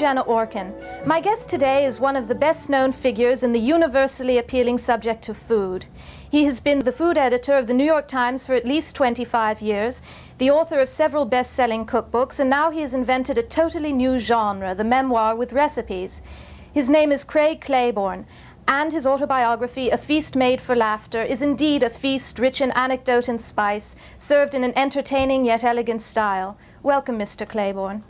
Jenna Orkin. My guest today is one of the best-known figures in the universally appealing subject of food. He has been the food editor of the New York Times for at least 25 years, the author of several best-selling cookbooks, and now he has invented a totally new genre, the memoir with recipes. His name is Craig Claiborne, and his autobiography, A Feast Made for Laughter, is indeed a feast rich in anecdote and spice, served in an entertaining yet elegant style. Welcome, Mr. Claiborne.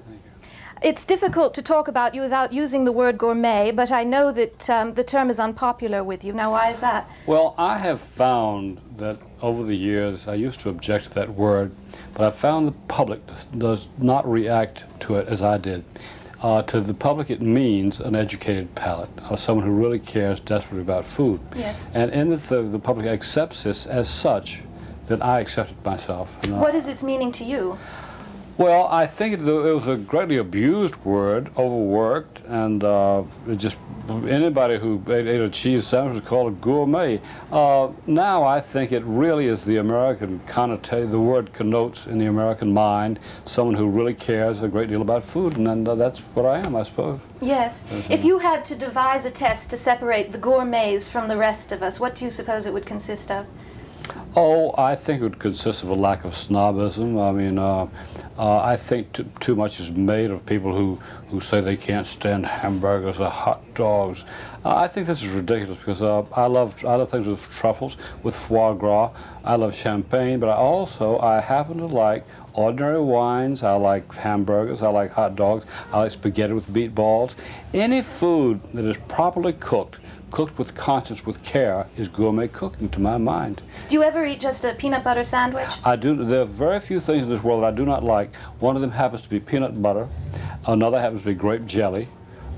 It's difficult to talk about you without using the word gourmet, but I know that the term is unpopular with you. Now, why is that? Well, I have found that over the years, I used to object to that word, but I found the public does not react to it as I did. To the public, it means an educated palate, or someone who really cares desperately about food. Yes. And if the public accepts this as such, then I accept it myself. What is its meaning to you? Well, I think it was a greatly abused word, overworked, and anybody who ate a cheese sandwich was called a gourmet. Now I think it really is the American connotation. The word connotes in the American mind someone who really cares a great deal about food, and that's what I am, I suppose. Yes. If you had to devise a test to separate the gourmets from the rest of us, what do you suppose it would consist of? Oh, I think it would consist of a lack of snobism. I mean, I think too much is made of people who say they can't stand hamburgers or hot dogs. I think this is ridiculous because I love things with truffles, with foie gras. I love champagne, but I happen to like ordinary wines. I like hamburgers. I like hot dogs. I like spaghetti with meatballs. Any food that is properly cooked with conscience, with care, is gourmet cooking to my mind. Do you ever eat just a peanut butter sandwich? I do. There are very few things in this world that I do not like. One of them happens to be peanut butter. Another happens to be grape jelly.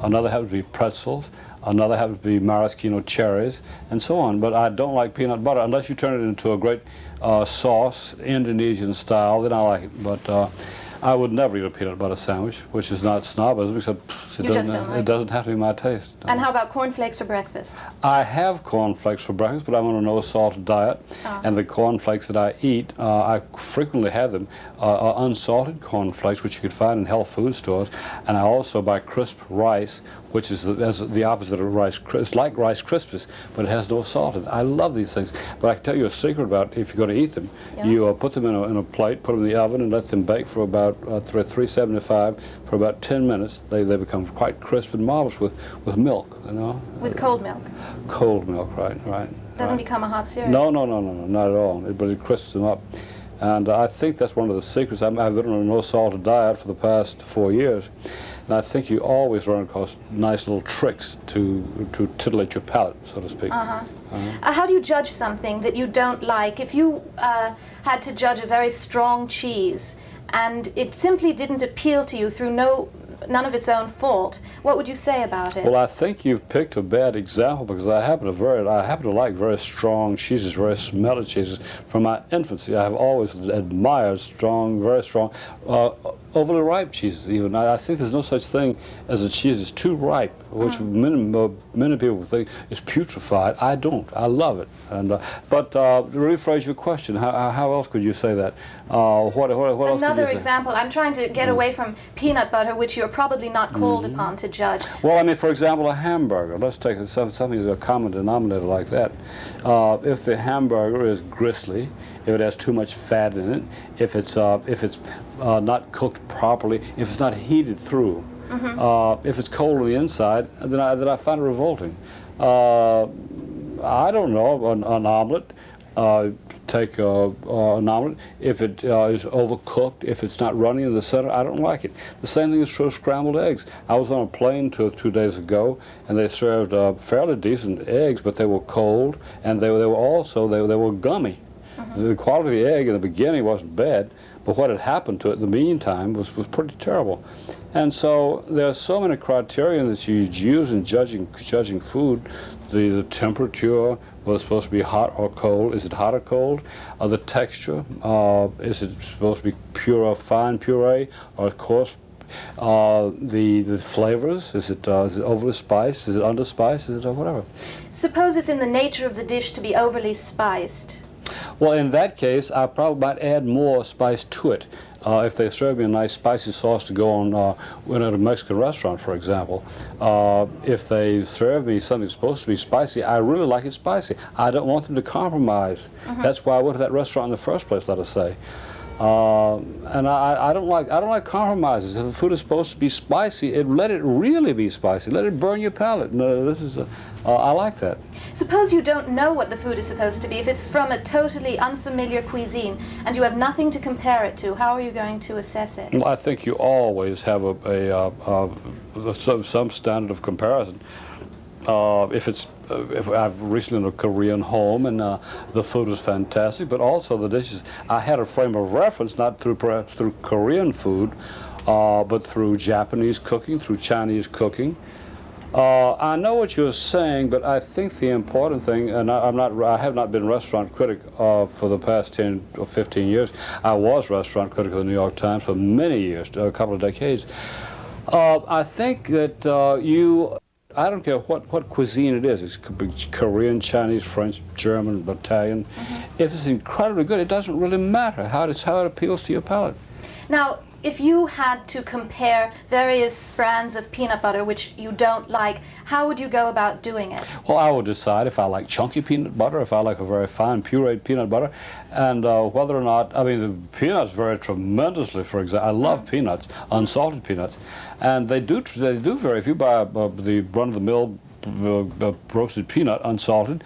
Another happens to be pretzels. Another happens to be maraschino cherries, and so on. But I don't like peanut butter unless you turn it into a great sauce, Indonesian style. Then I like it. But I would never eat a peanut butter sandwich, which is not snobism, except it doesn't have to be my taste. And how about cornflakes for breakfast? I have cornflakes for breakfast, but I'm on a no-salt diet. And the cornflakes that I eat, I frequently have them, are unsalted cornflakes, which you could find in health food stores. And I also buy crisp rice, which is the opposite of Rice. It's like Rice Krispies, but it has no salt in it. I love these things. But I can tell you a secret about if you're going to eat them. Yeah. You put them in a plate, put them in the oven, and let them bake for about 375 for about 10 minutes. They become quite crisp and marvelous with milk, you know. With cold milk? Cold milk, right. Doesn't become a hot cereal? No, not at all. But it crisps them up. And I think that's one of the secrets. I've been on a no-salted diet for the past 4 years. And I think you always run across nice little tricks to titillate your palate, so to speak. How do you judge something that you don't like? If you had to judge a very strong cheese and it simply didn't appeal to you through none of its own fault, what would you say about it? Well, I think you've picked a bad example because I happen to like very strong cheeses, very smelly cheeses. From my infancy, I have always admired very strong, overly ripe cheeses even. I think there's no such thing as a cheese that's too ripe, which many people think is putrefied. I don't. I love it. But to rephrase your question, how else could you say that? What else could you say? Another example. I'm trying to get away from peanut butter, which you're probably not called upon to judge. Well, I mean, for example, a hamburger. Let's take something that's a common denominator like that. If the hamburger is gristly, if it has too much fat in it, if it's not cooked properly, if it's not heated through, if it's cold on the inside, then I find it revolting. I don't know, an omelet. Take an omelet. If it is overcooked, if it's not runny in the center, I don't like it. The same thing is true of scrambled eggs. I was on a plane 2 days ago, and they served fairly decent eggs, but they were cold, and they were gummy. The quality of the egg in the beginning wasn't bad, but what had happened to it in the meantime was pretty terrible. And so there are so many criteria that you use in judging food. The temperature, whether it's supposed to be hot or cold. Is it hot or cold? The texture, is it supposed to be pure or fine puree or coarse? The flavors, is it overly spiced? Is it underspiced? Is it whatever? Suppose it's in the nature of the dish to be overly spiced. Well, in that case, I probably might add more spice to it. If they serve me a nice spicy sauce to go on at a Mexican restaurant, for example, if they serve me something that's supposed to be spicy, I really like it spicy. I don't want them to compromise. That's why I went to that restaurant in the first place, let us say. And I don't like compromises. If the food is supposed to be spicy, let it really be spicy. Let it burn your palate. No, I like that. Suppose you don't know what the food is supposed to be. If it's from a totally unfamiliar cuisine and you have nothing to compare it to, how are you going to assess it? Well, I think you always have some standard of comparison. If I've recently in a Korean home and the food was fantastic, but also the dishes. I had a frame of reference, not perhaps through Korean food, but through Japanese cooking, through Chinese cooking. I know what you're saying, but I think the important thing, and I have not been restaurant critic for the past 10 or 15 years. I was restaurant critic of the New York Times for many years, a couple of decades. I think that I don't care what cuisine it is. It could be Korean, Chinese, French, German, Italian. If it's incredibly good, it doesn't really matter how it appeals to your palate. Now, if you had to compare various brands of peanut butter which you don't like, how would you go about doing it? Well, I would decide if I like chunky peanut butter, if I like a very fine pureed peanut butter, and whether or not, I mean, the peanuts vary tremendously, for example. I love peanuts, unsalted peanuts, and they do vary. If you buy the run-of-the-mill roasted peanut, unsalted,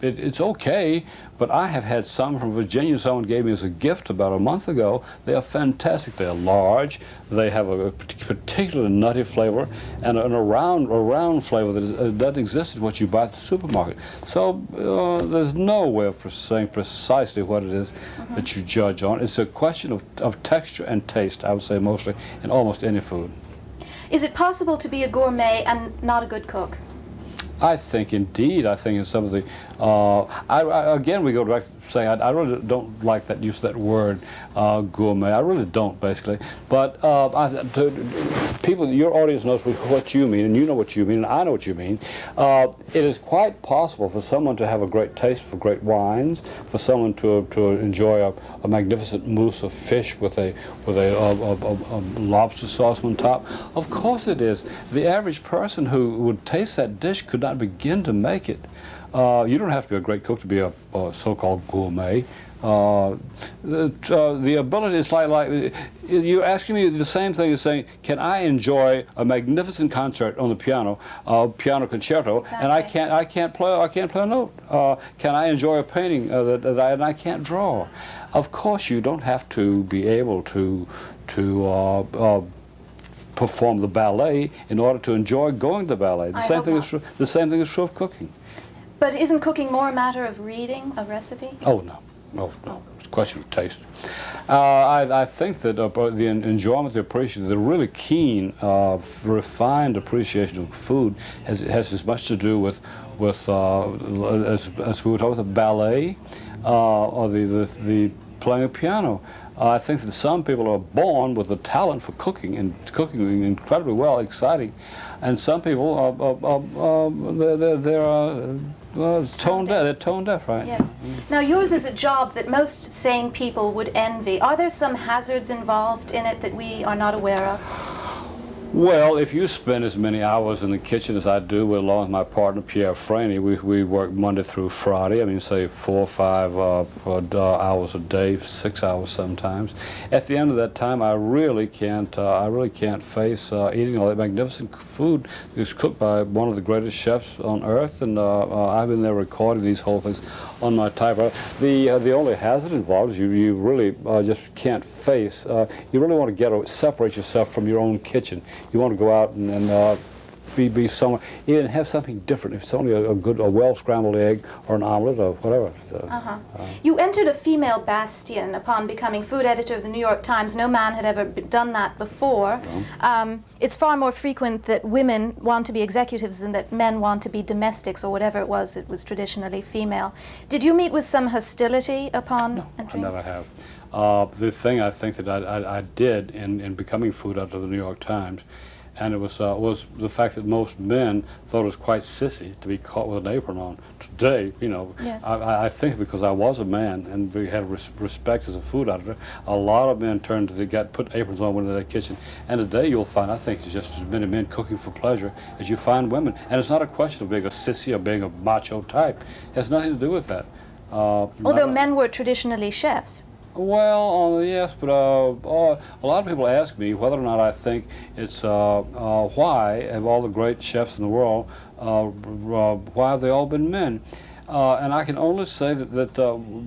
it's okay, but I have had some from Virginia someone gave me as a gift about a month ago. They are fantastic. They are large, they have a particularly nutty flavor, and a round flavor that doesn't exist in what you buy at the supermarket. So there's no way of saying precisely what it is that you judge on. It's a question of texture and taste, I would say, mostly, in almost any food. Is it possible to be a gourmet and not a good cook? I think, indeed, I think in some of the, again, we go back to saying I really don't like that use of that word, gourmet. I really don't, basically. But people, your audience knows what you mean, and you know what you mean, and I know what you mean. It is quite possible for someone to have a great taste for great wines, for someone to enjoy a magnificent mousse of fish with a lobster sauce on top. Of course it is. The average person who would taste that dish could not begin to make it. You don't have to be a great cook to be a so-called gourmet. The ability is like you're asking me the same thing as saying, can I enjoy a magnificent concert on the piano, piano concerto, exactly. and I can't play a note? Can I enjoy a painting and I can't draw? Of course, you don't have to be able to perform the ballet in order to enjoy going to ballet. The same thing is true of cooking. But isn't cooking more a matter of reading a recipe? Oh, no. Oh, no. It's a question of taste. I think that the enjoyment, the appreciation, the really keen, refined appreciation of food has as much to do with as we were talking about, the ballet or the playing a piano. I think that some people are born with a talent for cooking and cooking incredibly well, exciting, and some people they're tone deaf. They're tone deaf, right? Yes. Now, yours is a job that most sane people would envy. Are there some hazards involved in it that we are not aware of? Well, if you spend as many hours in the kitchen as I do, along with my partner Pierre Franey, we work Monday through Friday. I mean, say 4 or 5 hours a day, 6 hours sometimes. At the end of that time, I really can't face eating all that magnificent food that's cooked by one of the greatest chefs on earth, and I've been there recording these whole things on my typewriter. The only hazard involved is you really just can't face. You really want to separate yourself from your own kitchen. You want to go out and be somewhere, and have something different. If it's only a well scrambled egg or an omelet or whatever. So, You entered a female bastion upon becoming food editor of the New York Times. No man had ever done that before. No. It's far more frequent that women want to be executives than that men want to be domestics, or whatever it was traditionally female. Did you meet with some hostility upon entering? No, I never have. The thing I think that I did in becoming food editor of the New York Times And it was the fact that most men thought it was quite sissy to be caught with an apron on. Today, Yes. I think because I was a man and we had respect as a food editor, a lot of men turned to put aprons on when they're in the kitchen. And today you'll find, I think, there's just as many men cooking for pleasure as you find women. And it's not a question of being a sissy or being a macho type. It has nothing to do with that. Although men were traditionally chefs. Well, yes, but a lot of people ask me whether or not I think it's why have all the great chefs in the world, why have they all been men? And I can only say that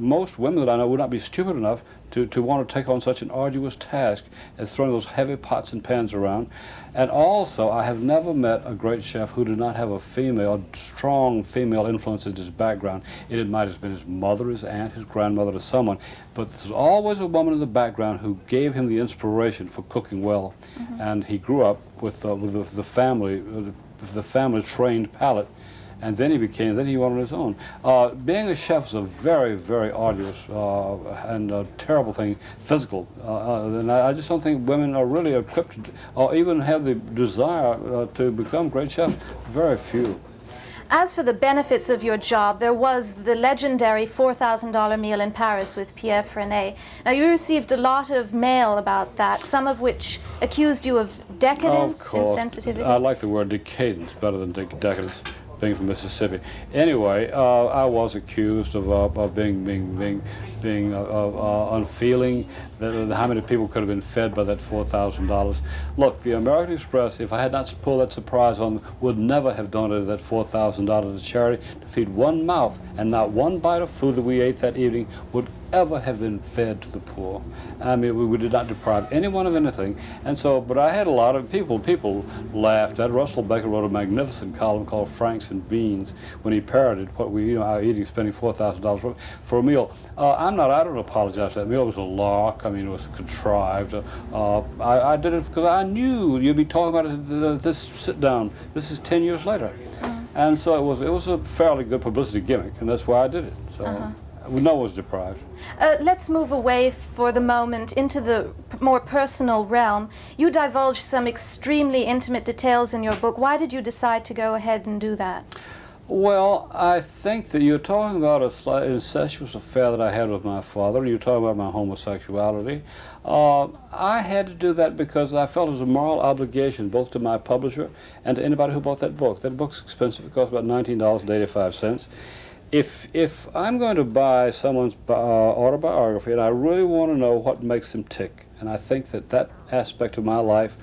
most women that I know would not be stupid enough to want to take on such an arduous task as throwing those heavy pots and pans around. And also, I have never met a great chef who did not have a strong female influence in his background. It might have been his mother, his aunt, his grandmother, or someone, but there's always a woman in the background who gave him the inspiration for cooking well. Mm-hmm. And he grew up with the family trained palate. And then he went on his own. Being a chef is a very, very arduous and terrible thing, physical. And I just don't think women are really equipped or even have the desire to become great chefs. Very few. As for the benefits of your job, there was the legendary $4,000 meal in Paris with Pierre Freinet. Now, you received a lot of mail about that, some of which accused you of decadence, insensitivity. I like the word decadence better than decadence, being from Mississippi. Anyway, I was accused of being unfeeling, how many people could have been fed by that $4,000. Look, the American Express, if I had not pulled that surprise on them, would never have donated that $4,000 to charity to feed one mouth, and not one bite of food that we ate that evening would ever have been fed to the poor. I mean, we did not deprive anyone of anything. And so, but I had a lot of people laughed at. Russell Baker wrote a magnificent column called Franks and Beans when he parodied what we, our eating, spending $4,000 for a meal. I don't apologize for that meal. It was a lark. I mean, it was contrived. I did it because I knew you'd be talking about this sit down. This is 10 years later. And so it was a fairly good publicity gimmick, and that's why I did it. So. No one was deprived. Let's move away for the moment into the more personal realm. You divulge some extremely intimate details in your book. Why did you decide to go ahead and do that? Well, I think that you're talking about a slightly incestuous affair that I had with my father. You're talking about my homosexuality. I had to do that because I felt it was a moral obligation both to my publisher and to anybody who bought that book. That book's expensive. It cost about $19.85. If I'm going to buy someone's autobiography, and I really want to know what makes them tick, and I think that aspect of my life,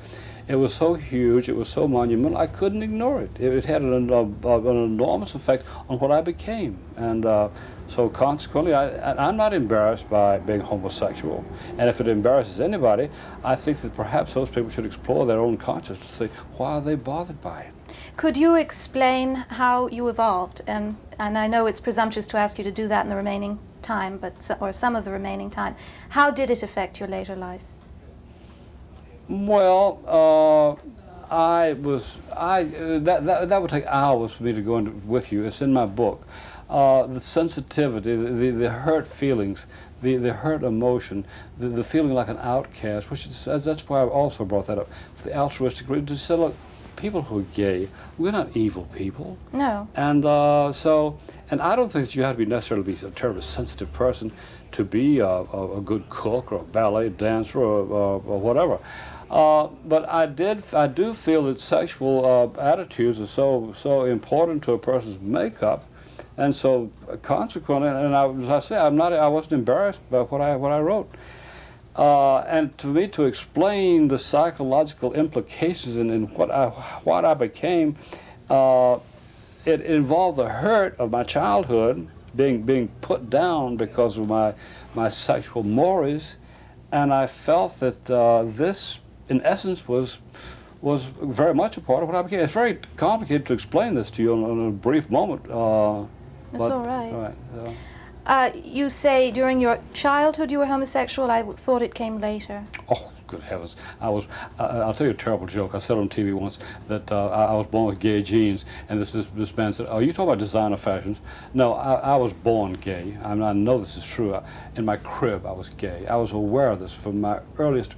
it was so huge, it was so monumental, I couldn't ignore it. It had an enormous effect on what I became. And so consequently, I'm not embarrassed by being homosexual. And if it embarrasses anybody, I think that perhaps those people should explore their own conscience to see why are they bothered by it. Could you explain how you evolved? And I know it's presumptuous to ask you to do that in the remaining time, or some of the remaining time. How did it affect your later life? Well, that would take hours for me to go into with you. It's in my book. The sensitivity, the hurt feelings, the hurt emotion, the feeling like an outcast, that's why I also brought that up. The altruistic reason to say, look, people who are gay, we're not evil people. No. And and I don't think that you have to be necessarily a terribly sensitive person to be a good cook or a ballet dancer or whatever. But I do feel that sexual attitudes are so important to a person's makeup, and so consequently, and as I say, I wasn't embarrassed by what I wrote. And to me, to explain the psychological implications in what I became, it involved the hurt of my childhood, being put down because of my sexual mores, and I felt that this, in essence, was very much a part of what I became. It's very complicated to explain this to you in a brief moment. That's all right. All right. You say during your childhood you were homosexual. I thought it came later. Oh, good heavens. I'll tell you a terrible joke. I said on TV once that I was born with gay genes, and this man said, "Oh, you talking about designer fashions?" No, I was born gay. I know this is true. In my crib, I was gay. I was aware of this from my earliest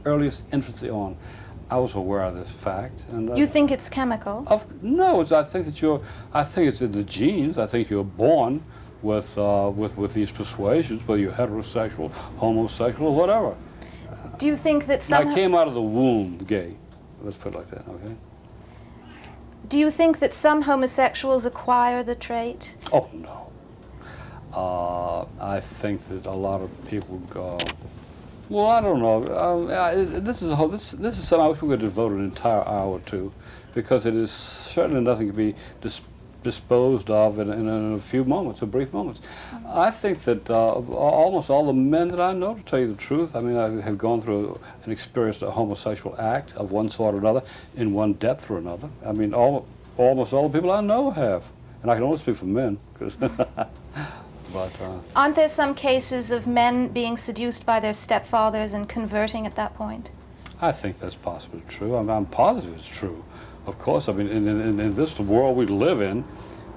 infancy on. I was aware of this fact. And You think it's chemical? No, I think it's in the genes. I think you're born with these persuasions, whether you're heterosexual, homosexual, or whatever. Do you think that some... I came out of the womb gay. Let's put it like that, okay? Do you think that some homosexuals acquire the trait? Oh, no. I think that a lot of people go, well, I don't know. This is something I wish we could devote an entire hour to, because it is certainly nothing to be disposed of in a few moments, a brief moments. I think that almost all the men that I know, to tell you the truth, I mean, I have gone through and experienced a homosexual act of one sort or another, in one depth or another. I mean, almost all the people I know have. And I can only speak for men. But, aren't there some cases of men being seduced by their stepfathers and converting at that point? I think that's possibly true. I'm positive it's true. Of course, I mean, in this world we live in,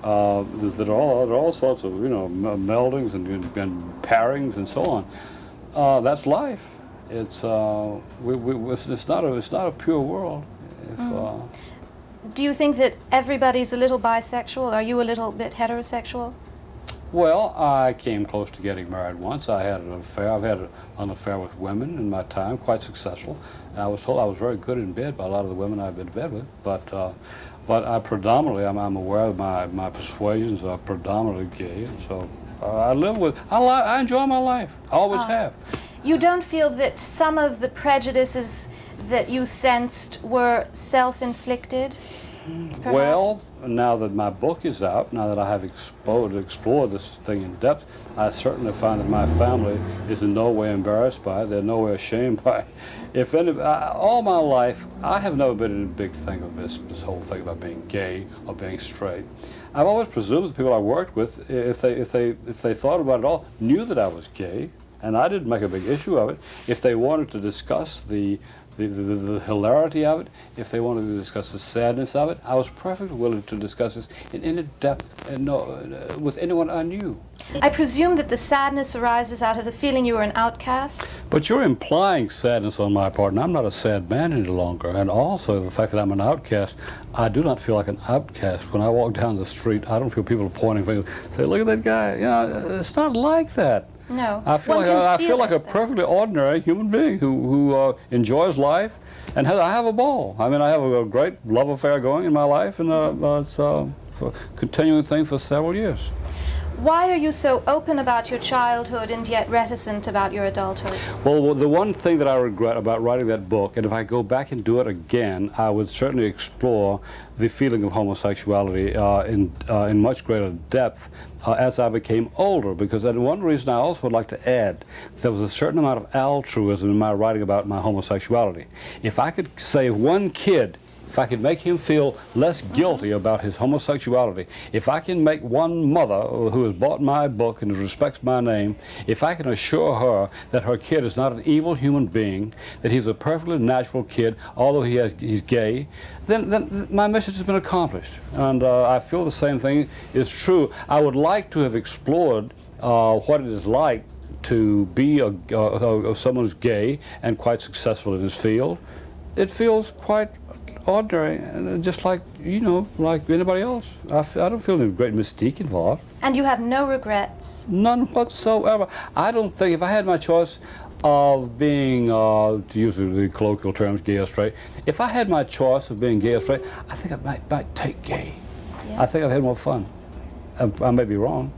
there are all sorts of, meldings and pairings and so on. That's life. It's not a pure world. Do you think that everybody's a little bisexual? Are you a little bit heterosexual? Well, I came close to getting married once. I had an affair. I've had an affair with women in my time, quite successful. And I was told I was very good in bed by a lot of the women I've been in bed with. But I predominantly, I'm aware of my persuasions are predominantly gay. And so I enjoy my life. I always have. You don't feel that some of the prejudices that you sensed were self-inflicted? Perhaps? Well, now that my book is out, now that I have explored this thing in depth, I certainly find that my family is in no way embarrassed by it. They're no way ashamed by it. All my life, I have never been in a big thing of this whole thing about being gay or being straight. I've always presumed the people I worked with, if they thought about it all, knew that I was gay, and I didn't make a big issue of it. If they wanted to discuss the hilarity of it, if they wanted to discuss the sadness of it, I was perfectly willing to discuss this in any depth and with anyone I knew. I presume that the sadness arises out of the feeling you were an outcast? But you're implying sadness on my part, and I'm not a sad man any longer. And also the fact that I'm an outcast, I do not feel like an outcast. When I walk down the street, I don't feel people pointing fingers, say, look at that guy. It's not like that. No. I feel like a perfectly ordinary human being who enjoys life, and I have a ball. I mean, I have a great love affair going in my life, and it's a continuing thing for several years. Why are you so open about your childhood and yet reticent about your adulthood? Well, the one thing that I regret about writing that book, and if I go back and do it again, I would certainly explore the feeling of homosexuality in much greater depth as I became older, because one reason I also would like to add, there was a certain amount of altruism in my writing about my homosexuality. If I could save one kid, if I could make him feel less guilty about his homosexuality, if I can make one mother who has bought my book and respects my name, if I can assure her that her kid is not an evil human being, that he's a perfectly natural kid, although he's gay, then my message has been accomplished. And I feel the same thing is true. I would like to have explored what it is like to be someone who's gay and quite successful in his field. It feels quite ordinary, and just like like anybody else. I don't feel any great mystique involved. And you have no regrets? None whatsoever. I don't think if I had my choice of being, to use the colloquial terms, gay or straight, if I had my choice of being gay or straight, I think I might take gay. Yes. I think I've had more fun. I may be wrong.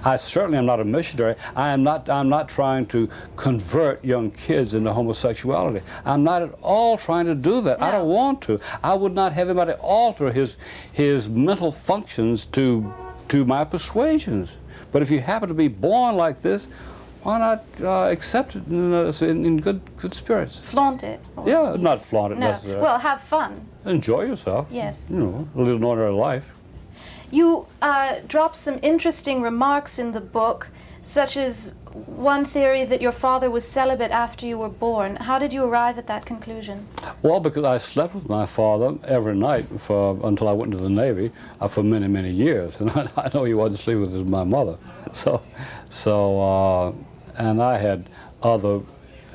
I certainly am not a missionary. I'm not trying to convert young kids into homosexuality. I'm not at all trying to do that. No. I don't want to. I would not have anybody alter his mental functions to my persuasions. But if you happen to be born like this, why not accept it in good spirits? Flaunt it? Yeah, not flaunt it necessarily. Well, have fun. Enjoy yourself. Yes. A little ordinary life. You dropped some interesting remarks in the book, such as one theory that your father was celibate after you were born. How did you arrive at that conclusion? Well, because I slept with my father every night until I went into the Navy for many, many years. And I know he wasn't sleeping with my mother. And I had other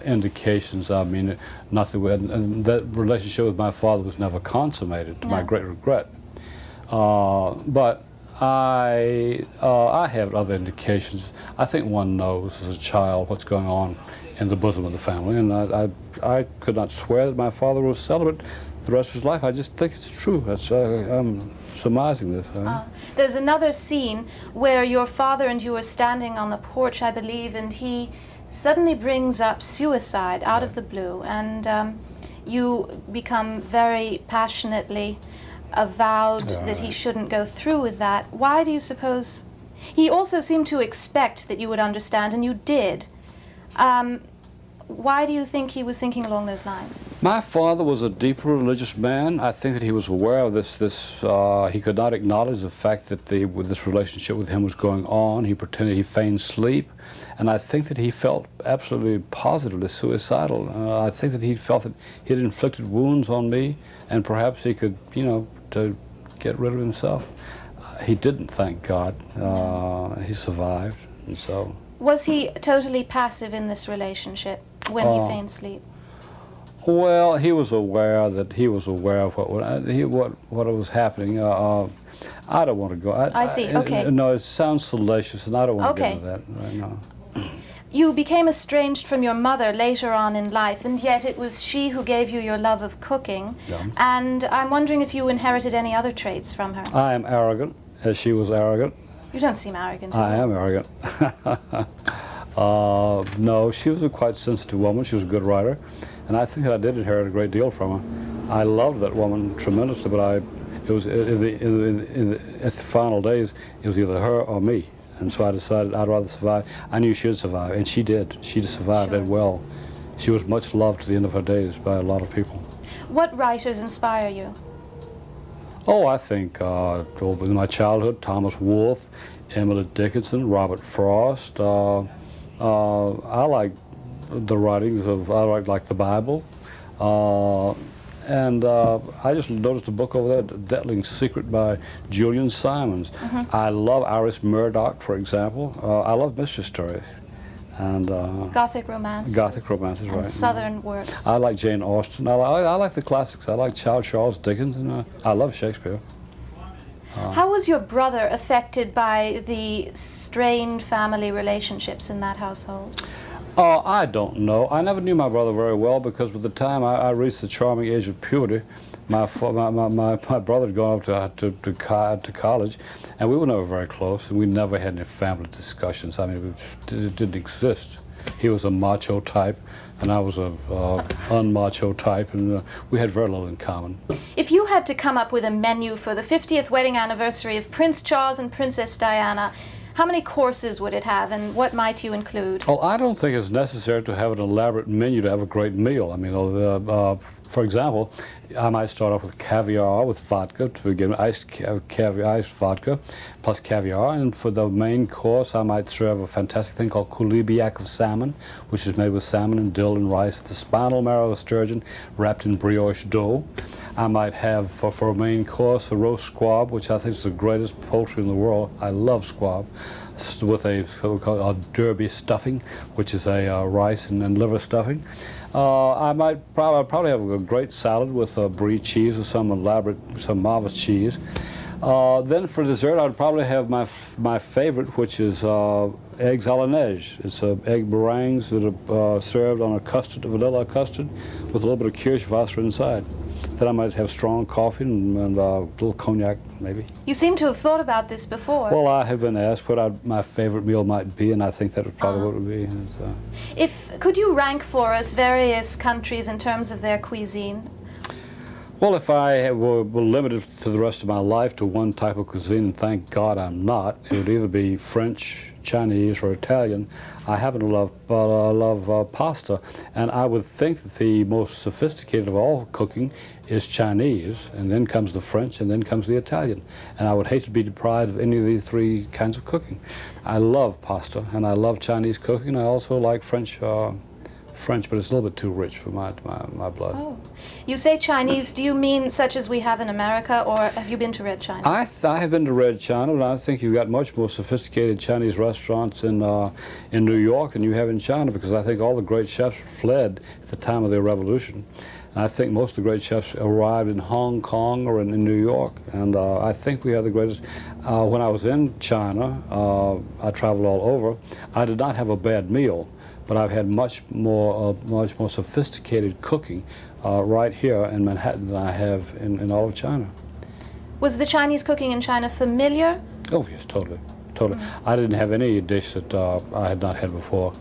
indications. I mean, nothing. And that relationship with my father was never consummated, to my great regret. But I have other indications. I think one knows as a child what's going on in the bosom of the family, and I could not swear that my father was celibate the rest of his life. I just think it's true. I'm surmising this. There's another scene where your father and you are standing on the porch, I believe, and he suddenly brings up suicide out of the blue, and you become very passionately avowed that he shouldn't go through with that. Why do you suppose? He also seemed to expect that you would understand, and you did. Why do you think he was thinking along those lines? My father was a deeply religious man. I think that he was aware of this. He could not acknowledge the fact that this relationship with him was going on. He pretended, he feigned sleep. And I think that he felt absolutely positively suicidal. I think that he felt that he had inflicted wounds on me, and perhaps he could, to get rid of himself. He didn't, thank God. He survived, and so. Was he totally passive in this relationship when he feigned sleep? Well, he was aware of what was happening. I don't want to go. I see. Okay. No, it sounds salacious, and I don't want to get into that right now. You became estranged from your mother later on in life, and yet it was she who gave you your love of cooking. Yeah. And I'm wondering if you inherited any other traits from her. I am arrogant, as she was arrogant. You don't seem arrogant. I am arrogant. No, she was a quite sensitive woman. She was a good writer, and I think that I did inherit a great deal from her. I loved that woman tremendously, but it was at the final days, it was either her or me. And so I decided I'd rather survive. I knew she'd survive, and she did. She survived it well. She was much loved to the end of her days by a lot of people. What writers inspire you? Oh, I think in my childhood, Thomas Wolfe, Emily Dickinson, Robert Frost. I like the writings of, I like the Bible. And I just noticed a book over there, Detling's Secret by Julian Simons. Mm-hmm. I love Iris Murdoch, for example. I love mystery stories. And Gothic romances. Gothic romances, right. Southern works. I like Jane Austen. I like the classics. I like Charles Dickens, and I love Shakespeare. How was your brother affected by the strained family relationships in that household? I don't know. I never knew my brother very well because by the time I reached the charming age of puberty, my brother had gone off to college, and we were never very close, and we never had any family discussions. I mean, it didn't exist. He was a macho type, and I was a unmacho type, and we had very little in common. If you had to come up with a menu for the 50th wedding anniversary of Prince Charles and Princess Diana, how many courses would it have, and what might you include? Well, I don't think it's necessary to have an elaborate menu to have a great meal. I mean, for example, I might start off with caviar with vodka to begin with, iced vodka plus caviar, and for the main course, I might serve a fantastic thing called kulibiak of salmon, which is made with salmon and dill and rice, the spinal marrow of a sturgeon wrapped in brioche dough. I might have, for a main course, a roast squab, which I think is the greatest poultry in the world. I love squab, with what we call a derby stuffing, which is a rice and liver stuffing. I'd probably have a great salad with brie cheese or some marvelous cheese. Then for dessert, I'd probably have my favorite, which is eggs a la neige. It's egg meringues that are served on a vanilla custard with a little bit of Kirschwasser inside. Then I might have strong coffee and a little cognac, maybe. You seem to have thought about this before. Well, I have been asked what my favorite meal might be, and I think that would probably what it would be. Could you rank for us various countries in terms of their cuisine? Well, if I were limited to the rest of my life to one type of cuisine, and thank God I'm not, it would either be French, Chinese, or Italian. I happen to love pasta, and I would think that the most sophisticated of all cooking is Chinese, and then comes the French, and then comes the Italian. And I would hate to be deprived of any of these three kinds of cooking. I love pasta, and I love Chinese cooking. I also like French French, but it's a little bit too rich for my blood. Oh. You say Chinese, do you mean such as we have in America, or have you been to Red China? I have been to Red China, but I think you've got much more sophisticated Chinese restaurants in New York than you have in China, because I think all the great chefs fled at the time of the revolution. And I think most of the great chefs arrived in Hong Kong or in New York, and I think we have the greatest. When I was in China, I traveled all over. I did not have a bad meal, but I've had much more sophisticated cooking right here in Manhattan than I have in all of China. Was the Chinese cooking in China familiar? Oh yes, totally. I didn't have any dish that I had not had before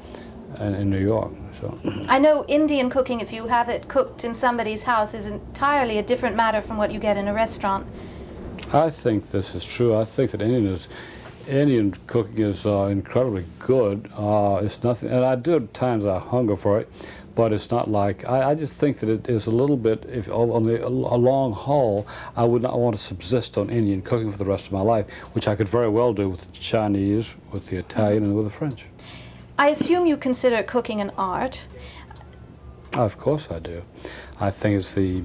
in New York. So. I know Indian cooking, if you have it cooked in somebody's house, is entirely a different matter from what you get in a restaurant. I think this is true. I think that Indian cooking is incredibly good. It's nothing, and I do at times I hunger for it, but it's not like, I just think that it is a little bit, if on a long haul, I would not want to subsist on Indian cooking for the rest of my life, which I could very well do with the Chinese, with the Italian, and with the French. I assume you consider cooking an art. Of course I do. I think it's the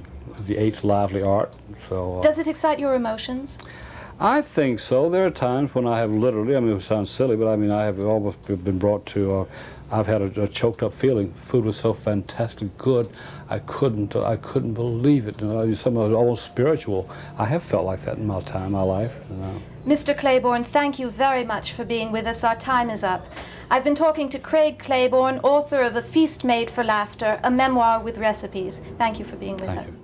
eighth lively art. So. Does it excite your emotions? I think so. There are times when I have literally, I mean, it sounds silly, but I mean, I have almost been brought to, I've had a choked up feeling. Food was so fantastic good, I couldn't believe it. You know, somehow almost spiritual. I have felt like that in my life. You know. Mr. Claiborne, thank you very much for being with us. Our time is up. I've been talking to Craig Claiborne, author of A Feast Made for Laughter, a memoir with recipes. Thank you for being with us. Thank you.